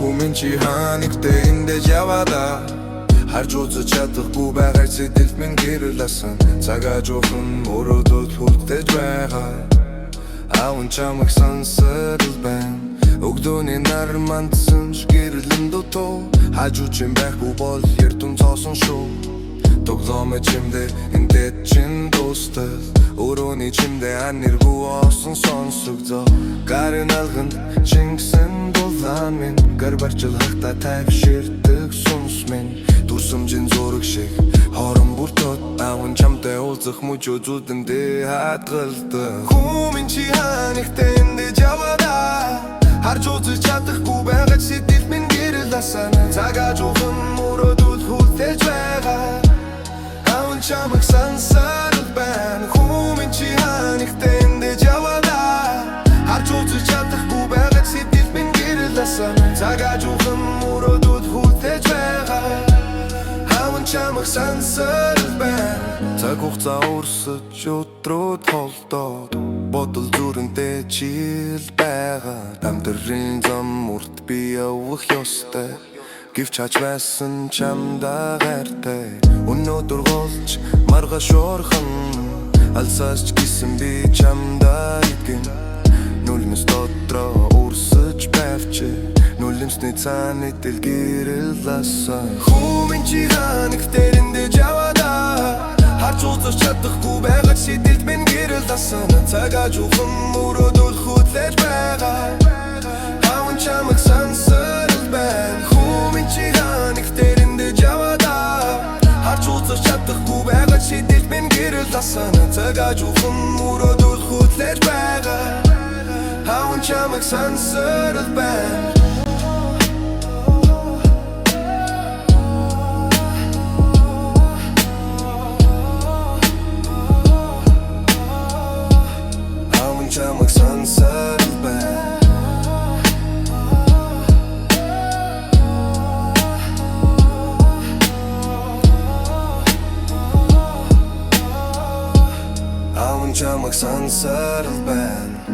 Хүмүн чи ханигтэй эндэж яваада харж үзэж чадахгүй байгаа сэтгэлд минь гэрлсэн цагаа жоохон өрөөдөл хүлдэж байгаа аавн чамайг сонсоод байна өгдөөний нар мандсан гэрлэн дотоо хажуу чин байхгүй бол эрдэн цоосон шүү тоглоом чимдээ энтэд чин достал өрөөний чимдээ аниргүй осон сонсогдоо гарын алганд чингсэн дулаан минь гар барчил хахта тайвширдэг сүнс минь дүрсэмжин зураг шиг хорон бүртод аавн чамтай уулзах мөчөө зүдэндээ хатгалдаг Хүмүн чи ханигтэй эндэж яваада харж үзэж чадахгүй байгаа сэтгэл минь гэрлсэн цагаа жоохон өрөөдөл хүлдэж байгаа аавн чамайг сонсоод байна Хүмүн чи ханигтэй эндэж яваада харж үзэж чадахгүй байгаа сэтгэл минь гэрлсэн цагаа жоохон өрөөдөл хүлдэж байгаа аавн чамайг сонсоод байна цаг хугацаа өрсөж өдрүүд холдоод бодол зүрэнтэй чил байгаа дамтрын зам урт би явах ёстой Гэвч хач байсан чамдаа гайртай Өнөөдөр голч маргааш орхон алсаач гисэн би чамдаа итгэн Нулимс дотроо өрсөж байвчи Нулимсний цааны тэл гэрлсэн Хүмүн чи ханигтэй эндэж яваада харж үзэж чадахгүй байгаа сэтгэлд минь гэрлсэн цагаа жоохон өрөөдөл хүлээж байгаа аавн чамайг сонсоод байна Хүмүн чи ханигтэй эндэж яваада харж үзэж чадахгүй байгаа сэтгэлд минь гэрлсэн цагаа жоохон өрөөдөл хүлээж байгаа аавн чамайг сонсоод байна Чамайг сонсоод байна аавн чамайг сонсоод байна